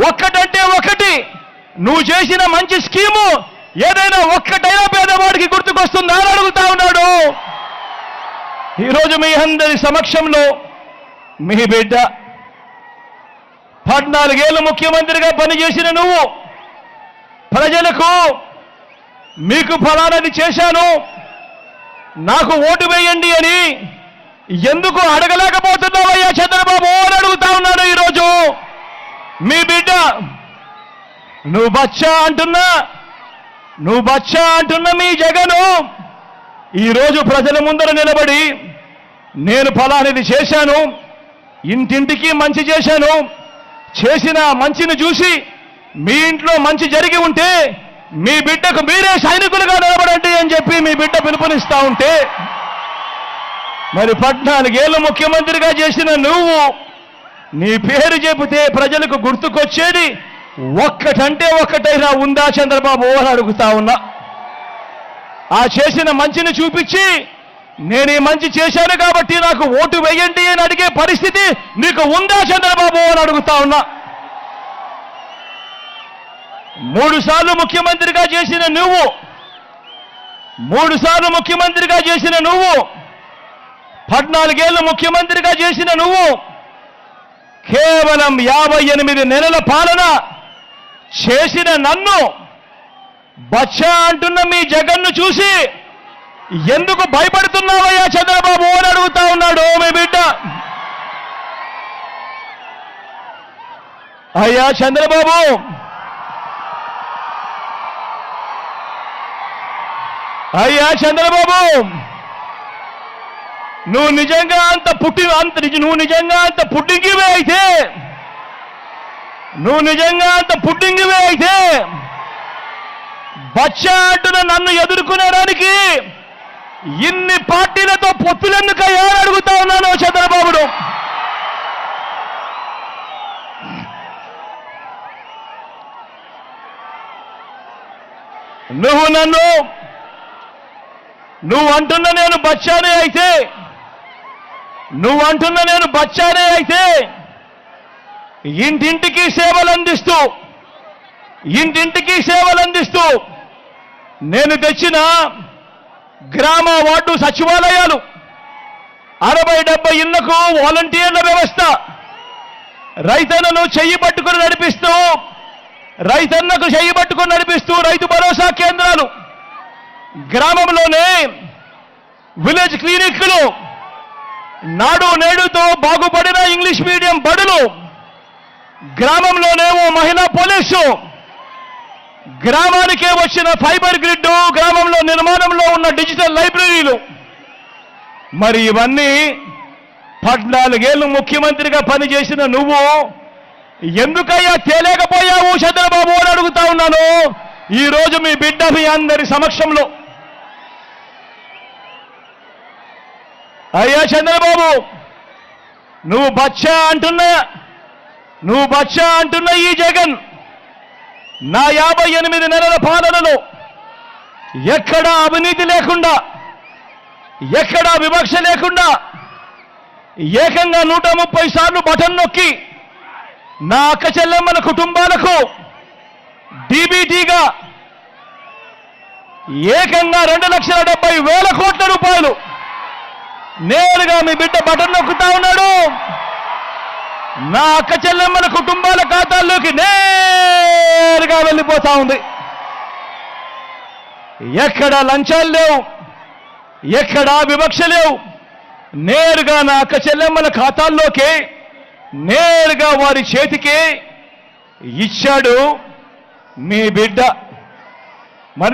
ఒక్కటంటే ఒకటి నువ్వు చేసిన మంచి స్కీము ఏదైనా ఒక్కటైనా పేదవాడికి గుర్తుకొస్తుందా అని అడుగుతా ఉన్నాడు. ఈరోజు మీ అందరి సమక్షంలో మీ బిడ్డ 14 ఏళ్ళు ముఖ్యమంత్రిగా పనిచేసిన నువ్వు ప్రజలకు మీకు ఫలానాది చేశాను నాకు ఓటు వేయండి అని ఎందుకు అడగలేకపోతున్నావయ్యా చంద్రబాబు అని అడుగుతా ఉన్నాడు. ఈరోజు మీ బిడ్డ నువ్వు బచ్చా అంటున్నా మీ జగను ఈరోజు ప్రజల ముందర నిలబడి నేను ఫలానిది చేశాను, ఇంటింటికి మంచి చేశాను, చేసిన మంచిని చూసి మీ ఇంట్లో మంచి జరిగి ఉంటే మీ బిడ్డకు మీరే సైనికులుగా నిలబడండి అని చెప్పి మీ బిడ్డ పిలుపునిస్తా ఉంటే, మరి 14 ఏళ్ళు ముఖ్యమంత్రిగా చేసిన నువ్వు నీ పేరు చెబితే ప్రజలకు గుర్తుకొచ్చేది ఒక్కటంటే ఒక్కటైనా ఉందా చంద్రబాబు అని అడుగుతా ఉన్నా. ఆ చేసిన మంచిని చూపించి నేను ఈ మంచి చేశాను కాబట్టి నాకు ఓటు వేయండి అని అడిగే పరిస్థితి నీకు ఉందా చంద్రబాబు అని అడుగుతా ఉన్నా. 3 సార్లు ముఖ్యమంత్రిగా చేసిన నువ్వు 14 ఏళ్ళు ముఖ్యమంత్రిగా చేసిన నువ్వు కేవలం 58 నెలల పాలన చేసిన నన్ను బచ్చా అంటున్న మీ జగన్ను చూసి ఎందుకు భయపడుతున్నావయ్యా చంద్రబాబు అని అడుగుతా ఉన్నాడు మీ బిడ్డ. అయ్యా చంద్రబాబు, నువ్వు నిజంగా అంత పుట్టింగివే అయితే బచ్చా అంటున్న నన్ను ఎదుర్కొనేడానికి ఇన్ని పార్టీలతో పొత్తులెందుకయ్యా అని అడుగుతా ఉన్నాను చంద్రబాబును. నువ్వు అంటున్న నేను బచ్చానే అయితే ఇంటింటికి సేవలందిస్తూ నేను తెచ్చిన గ్రామ వార్డు సచివాలయాలు 60-70 ఇళ్లకు వాలంటీర్ల వ్యవస్థ, రైతన్నకు చెయ్యి పట్టుకుని నడిపిస్తూ రైతు భరోసా కేంద్రాలు, గ్రామంలోనే విలేజ్ క్లినిక్లు, నాడు నేడుతో బాగుపడిన ఇంగ్లీష్ మీడియం బడులు, గ్రామంలోనే ఓ మహిళా పోలీసు, గ్రామానికే వచ్చిన ఫైబర్ గ్రిడ్, గ్రామంలో నిర్మాణంలో ఉన్న డిజిటల్ లైబ్రరీలు. మరి ఇవన్నీ 14 ఏళ్ళు ముఖ్యమంత్రిగా పనిచేసిన నువ్వు ఎందుకయ్యా తేలేకపోయావు చంద్రబాబు అని అడుగుతా ఉన్నాను ఈరోజు మీ బిడ్డ మీ అందరి సమక్షంలో. అయ్యా చంద్రబాబు, నువ్వు బచ్చా అంటున్న ఈ జగన్ నా 58 నెలల పాలనలో ఎక్కడా అవినీతి లేకుండా, ఎక్కడా వివక్ష లేకుండా ఏకంగా 130 సార్లు బటన్ నొక్కి నా అక్క చెల్లెమ్మల కుటుంబాలకు డీబీటీగా ఏకంగా 2,70,000 కోట్ల రూపాయలు నేరుగా మీ బిడ్డ బటన్ నొక్కుతా ఉన్నాడు. నా అక్క చెల్లెమ్మల కుటుంబాల ఖాతాల్లోకి నేరుగా వెళ్ళిపోతా ఉంది. ఎక్కడా లంచాలు లేవు, ఎక్కడా వివక్ష లేవు. నేరుగా నా అక్క చెల్లెమ్మల ఖాతాల్లోకి నేరుగా వారి చేతికి ఇచ్చాడు మీ బిడ్డ. మరి